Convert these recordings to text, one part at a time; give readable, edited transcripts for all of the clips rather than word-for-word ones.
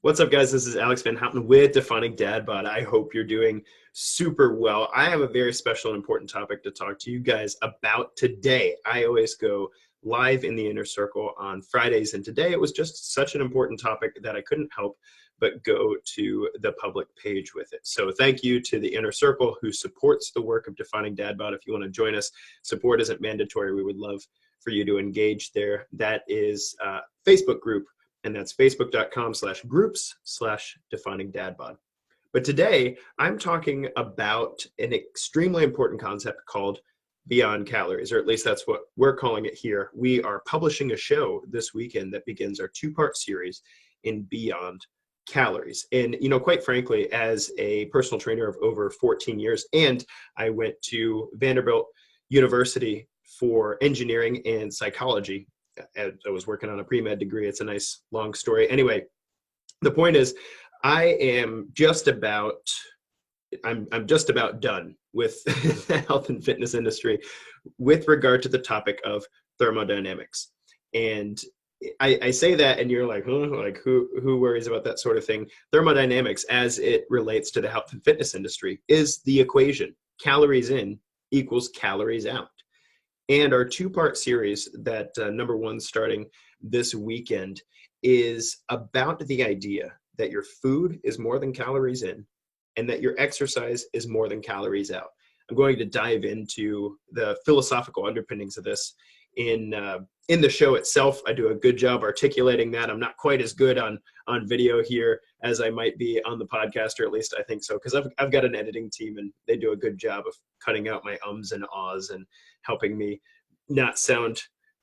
What's up, guys? This is Alex Van Houten with Defining Dad Bod. I hope you're doing super well. I have a very special and important topic to talk to you guys about today. I always go live in the inner circle on Fridays, and today it was just such an important topic that I couldn't help but go to the public page with it. So thank you to the inner circle who supports the work of Defining Dad Bod. If you want to join us, support isn't mandatory. We would love for you to engage there. That is a Facebook group, and that's facebook.com/groups/definingdadbod. But today I'm talking about an extremely important concept called beyond calories, or at least that's what we're calling it here. We are publishing a show this weekend that begins our two-part series in Beyond Calories. And, you know, quite frankly, as a personal trainer of over 14 years, and I went to Vanderbilt University for engineering and psychology. I was working on a pre-med degree. It's a nice long story. Anyway, the point is, I'm just about done with the health and fitness industry with regard to the topic of thermodynamics. And I say that, and you're like, huh? Like who worries about that sort of thing? Thermodynamics, as it relates to the health and fitness industry, is the equation: calories in equals calories out. And our two-part series that number one starting this weekend is about the idea that your food is more than calories in and that your exercise is more than calories out. I'm going to dive into the philosophical underpinnings of this in the show itself. I do a good job articulating that. I'm not quite as good on video here as I might be on the podcast, or at least I think so, because I've got an editing team and they do a good job of cutting out my ums and ahs and helping me not sound,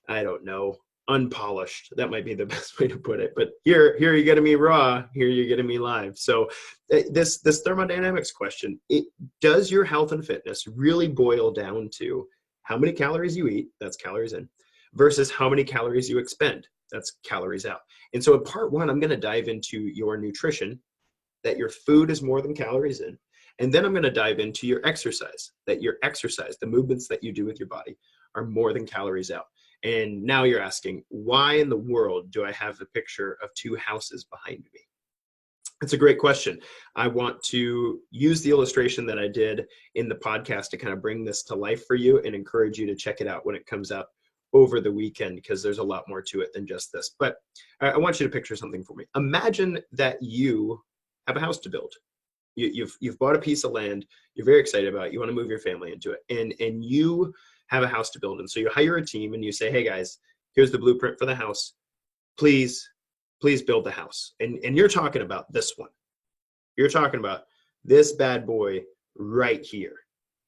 I don't know, unpolished. That might be the best way to put it. But here you're getting me raw. Here you're getting me live. So this thermodynamics question: does your health and fitness really boil down to how many calories you eat, that's calories in, versus how many calories you expend, that's calories out? And so in part one, I'm going to dive into your nutrition, that your food is more than calories in. And then I'm going to dive into your exercise, that your exercise, the movements that you do with your body, are more than calories out. And now you're asking, why in the world do I have a picture of two houses behind me? It's a great question. I want to use the illustration that I did in the podcast to kind of bring this to life for you and encourage you to check it out when it comes out over the weekend, because there's a lot more to it than just this. But I want you to picture something for me. Imagine that you have a house to build. You've bought a piece of land. You're very excited about it. You want to move your family into it. And you have a house to build. And so you hire a team and you say, hey guys, here's the blueprint for the house. Please build the house. And you're talking about this one. You're talking about this bad boy right here.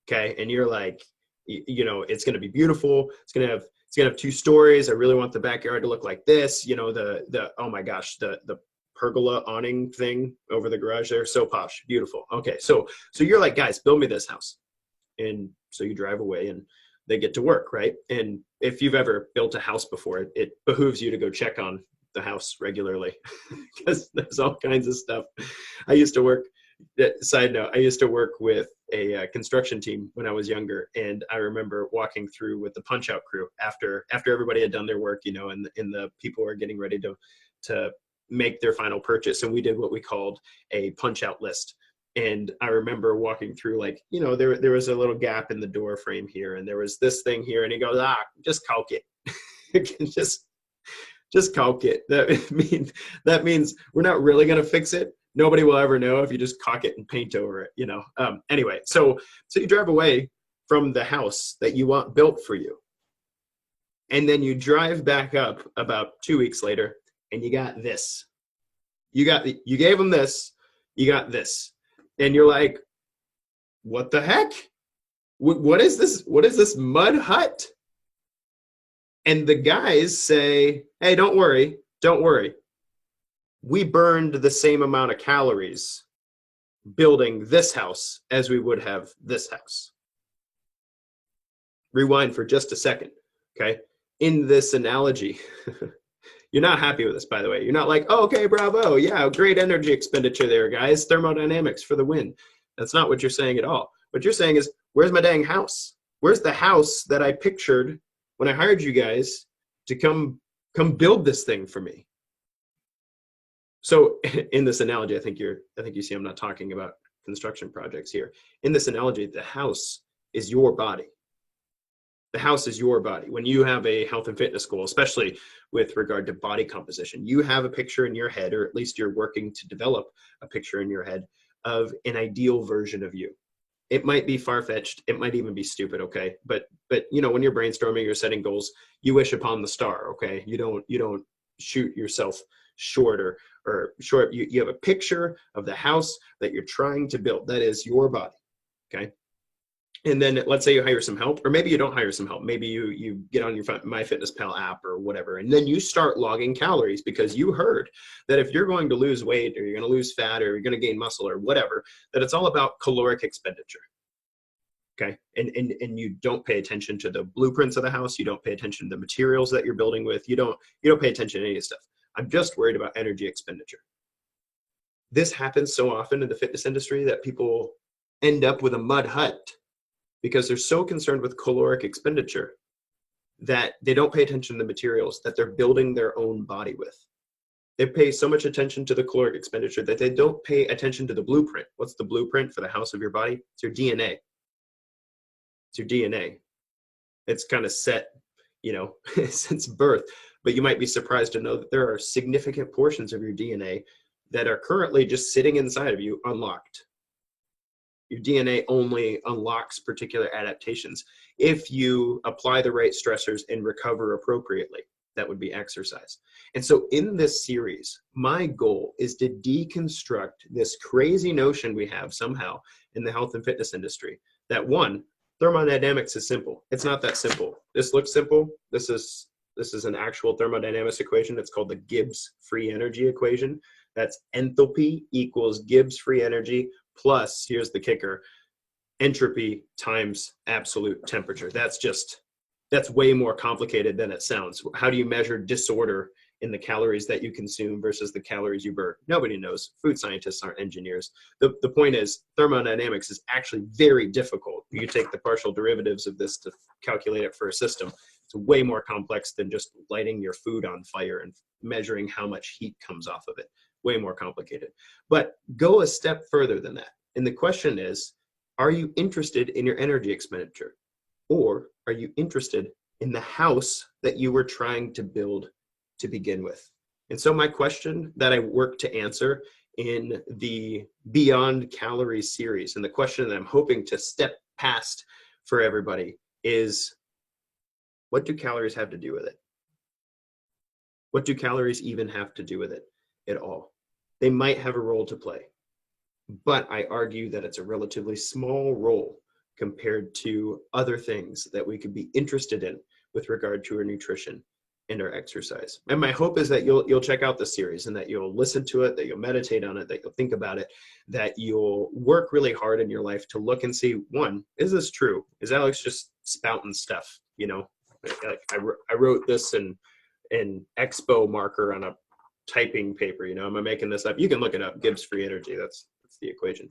Okay. And you're like, you know, it's going to be beautiful. It's going to have 2 stories. I really want the backyard to look like this. You know, the oh my gosh, the pergola awning thing over the garage there. So posh, beautiful. Okay. So you're like, guys, build me this house. And so you drive away and they get to work, right? And if you've ever built a house before, it behooves you to go check on the house regularly because there's all kinds of stuff. I used to work, side note, I used to work with a construction team when I was younger. And I remember walking through with the punch out crew after everybody had done their work, you know, and the people were getting ready to make their final purchase. And we did what we called a punch out list. And I remember walking through, like, you know, there was a little gap in the door frame here, and there was this thing here, and he goes, just caulk it. just caulk it. That means we're not really going to fix it. Nobody will ever know if you just caulk it and paint over it, you know. Anyway, so you drive away from the house that you want built for you. And then you drive back up about 2 weeks later, and you got this. You gave them this, you got this. And you're like, what the heck? What is this? What is this mud hut? And the guys say, hey, don't worry. We burned the same amount of calories building this house as we would have this house. Rewind for just a second, okay? In this analogy, you're not happy with this, by the way. You're not like, oh, okay, bravo. Yeah, great energy expenditure there, guys. Thermodynamics for the win. That's not what you're saying at all. What you're saying is, where's my dang house? Where's the house that I pictured when I hired you guys to come build this thing for me? So in this analogy, I think you see I'm not talking about construction projects here. In this analogy, the house is your body. The house is your body. When you have a health and fitness goal, especially with regard to body composition, you have a picture in your head, or at least you're working to develop a picture in your head of an ideal version of you. It might be far-fetched, it might even be stupid, okay? But you know, when you're brainstorming, you're setting goals, you wish upon the star, okay? You don't shoot yourself short or short. You have a picture of the house that you're trying to build. That is your body, okay? And then let's say you hire some help, or maybe you don't hire some help. Maybe you get on your MyFitnessPal app or whatever, and then you start logging calories because you heard that if you're going to lose weight, or you're going to lose fat, or you're going to gain muscle, or whatever, that it's all about caloric expenditure. Okay, and you don't pay attention to the blueprints of the house. You don't pay attention to the materials that you're building with. You don't pay attention to any of this stuff. I'm just worried about energy expenditure. This happens so often in the fitness industry that people end up with a mud hut because they're so concerned with caloric expenditure that they don't pay attention to the materials that they're building their own body with. They pay so much attention to the caloric expenditure that they don't pay attention to the blueprint. What's the blueprint for the house of your body? It's your DNA. It's your DNA. It's kind of set, you know, since birth. But you might be surprised to know that there are significant portions of your DNA that are currently just sitting inside of you unlocked. Your DNA only unlocks particular adaptations if you apply the right stressors and recover appropriately. That would be exercise. And so in this series, my goal is to deconstruct this crazy notion we have somehow in the health and fitness industry that one, thermodynamics is simple. It's not that simple. This looks simple. This is an actual thermodynamics equation. It's called the Gibbs free energy equation. That's enthalpy equals Gibbs free energy plus, here's the kicker, entropy times absolute temperature. That's way more complicated than it sounds. How do you measure disorder in the calories that you consume versus the calories you burn? Nobody knows. Food scientists aren't engineers. The point is, thermodynamics is actually very difficult. You take the partial derivatives of this to calculate it for a system. It's way more complex than just lighting your food on fire and measuring how much heat comes off of it. Way more complicated. But go a step further than that. And the question is, are you interested in your energy expenditure? Or are you interested in the house that you were trying to build to begin with? And so my question that I work to answer in the Beyond Calories series, and the question that I'm hoping to step past for everybody is, what do calories have to do with it? What do calories even have to do with it at all? They might have a role to play, but I argue that it's a relatively small role compared to other things that we could be interested in with regard to our nutrition and our exercise. And my hope is that you'll check out the series and that you'll listen to it, that you'll meditate on it, that you'll think about it, that you'll work really hard in your life to look and see, one, is this true? Is Alex just spouting stuff? You know, I wrote this in Expo marker on a typing paper, you know, am I making this up? You can look it up, Gibbs free energy, that's the equation.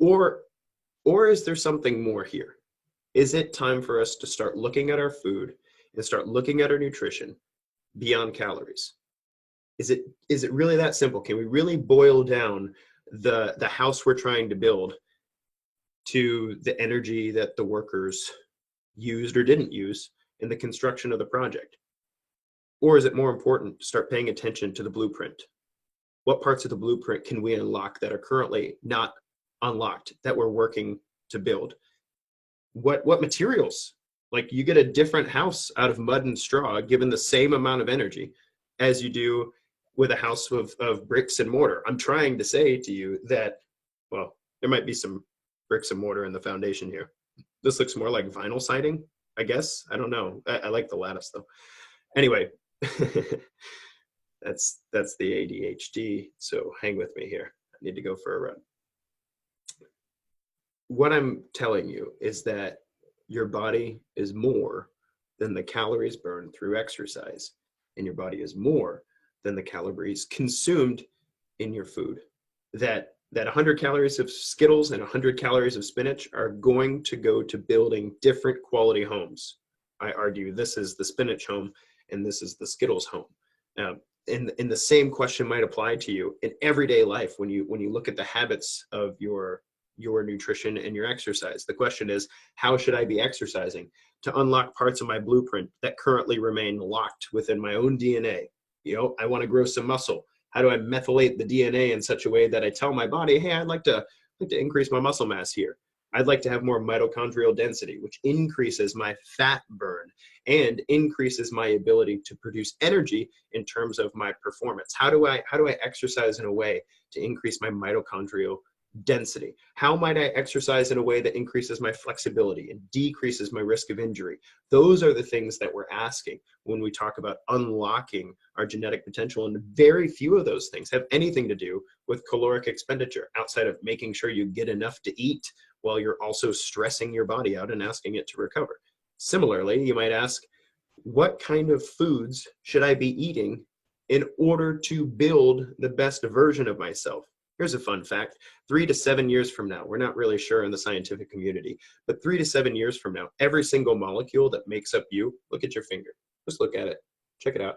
Or is there something more here? Is it time for us to start looking at our food and start looking at our nutrition beyond calories? Is it really that simple? Can we really boil down the house we're trying to build to the energy that the workers used or didn't use in the construction of the project? Or is it more important to start paying attention to the blueprint? What parts of the blueprint can we unlock that are currently not unlocked, that we're working to build? What materials? Like, you get a different house out of mud and straw given the same amount of energy as you do with a house of bricks and mortar. I'm trying to say to you that, well, there might be some bricks and mortar in the foundation here. This looks more like vinyl siding, I guess. I don't know. I like the lattice though. Anyway, that's the ADHD. So hang with me here. I need to go for a run. What I'm telling you is that your body is more than the calories burned through exercise, and your body is more than the calories consumed in your food. That 100 calories of Skittles and 100 calories of spinach are going to go to building different quality homes. I argue this is the spinach home and this is the Skittles home. Now, in the same question might apply to you in everyday life when you look at the habits of your nutrition and your exercise. The question is, how should I be exercising to unlock parts of my blueprint that currently remain locked within my own DNA? I want to grow some muscle. How do I methylate the DNA in such a way that I tell my body, hey, I'd like to increase my muscle mass here. I'd like to have more mitochondrial density, which increases my fat burn and increases my ability to produce energy in terms of my performance. How do I exercise in a way to increase my mitochondrial density? How might I exercise in a way that increases my flexibility and decreases my risk of injury? Those are the things that we're asking when we talk about unlocking our genetic potential. And very few of those things have anything to do with caloric expenditure outside of making sure you get enough to eat while you're also stressing your body out and asking it to recover. Similarly, you might ask, what kind of foods should I be eating in order to build the best version of myself? Here's a fun fact. 3 to 7 years from now, we're not really sure in the scientific community, but 3 to 7 years from now, every single molecule that makes up you, look at your finger. Just look at it. Check it out.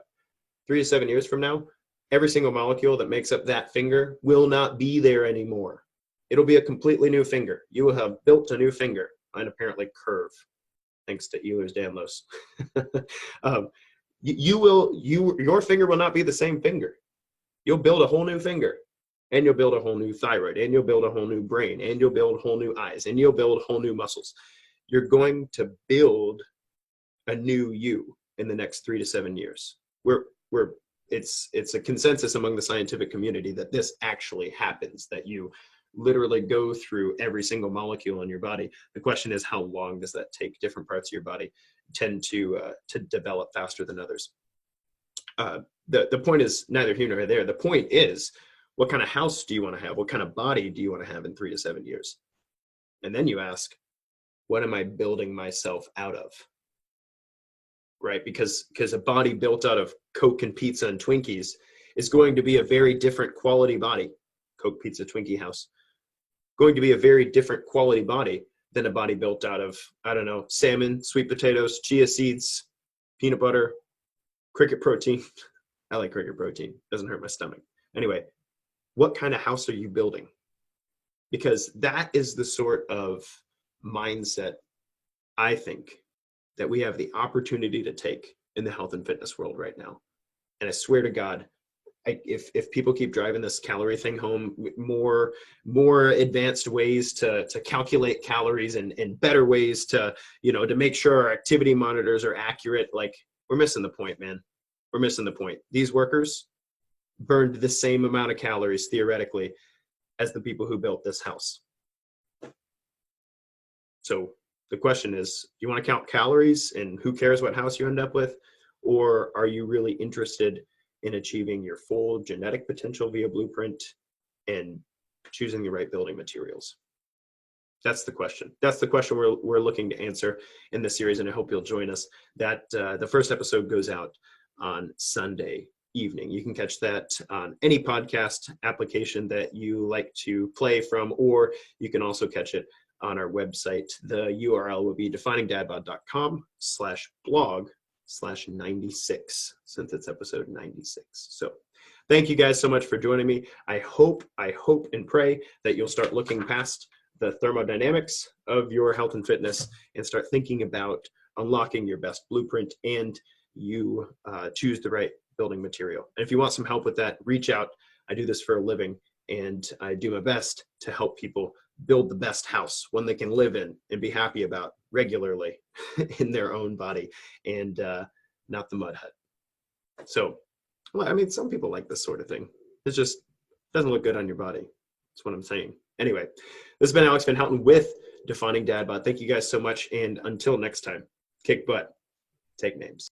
3 to 7 years from now, every single molecule that makes up that finger will not be there anymore. It'll be a completely new finger. You will have built a new finger, and apparently curve, thanks to Ehlers-Danlos. Your finger will not be the same finger. You'll build a whole new finger. And you'll build a whole new thyroid, and you'll build a whole new brain, and you'll build whole new eyes, and you'll build whole new muscles. You're going to build a new you in the next 3 to 7 years. It's a consensus among the scientific community that this actually happens, that you literally go through every single molecule in your body. The question is, how long does that take? Different parts of your body tend to develop faster than others. The point is neither here nor there. The point is, what kind of house do you want to have? What kind of body do you want to have in 3 to 7 years? And then you ask, what am I building myself out of? Right? Because a body built out of Coke and pizza and Twinkies is going to be a very different quality body. Coke, pizza, Twinkie house. Going to be a very different quality body than a body built out of, I don't know, salmon, sweet potatoes, chia seeds, peanut butter, cricket protein. I like cricket protein. Doesn't hurt my stomach. Anyway, what kind of house are you building? Because that is the sort of mindset, I think, that we have the opportunity to take in the health and fitness world right now. And I swear to God, if people keep driving this calorie thing home, more advanced ways to calculate calories and better ways to make sure our activity monitors are accurate, like, we're missing the point, man. We're missing the point. These workers burned the same amount of calories theoretically as the people who built this house. So the question is, do you want to count calories and who cares what house you end up with? Or are you really interested in achieving your full genetic potential via blueprint and choosing the right building materials? That's the question. That's the question we're looking to answer in this series, and I hope you'll join us. The first episode goes out on Sunday evening. You can catch that on any podcast application that you like to play from, or you can also catch it on our website. The URL will be definingdadbod.com/blog/96, since it's episode 96. So thank you guys so much for joining me. I hope and pray that you'll start looking past the thermodynamics of your health and fitness and start thinking about unlocking your best blueprint, and you choose the right building material. And if you want some help with that, reach out. I do this for a living, and I do my best to help people build the best house, one they can live in and be happy about regularly in their own body, and not the mud hut. So, well, I mean, some people like this sort of thing. It just doesn't look good on your body. That's what I'm saying. Anyway, this has been Alex Van Houten with Defining Dad Bod. Thank you guys so much, and until next time, kick butt, take names.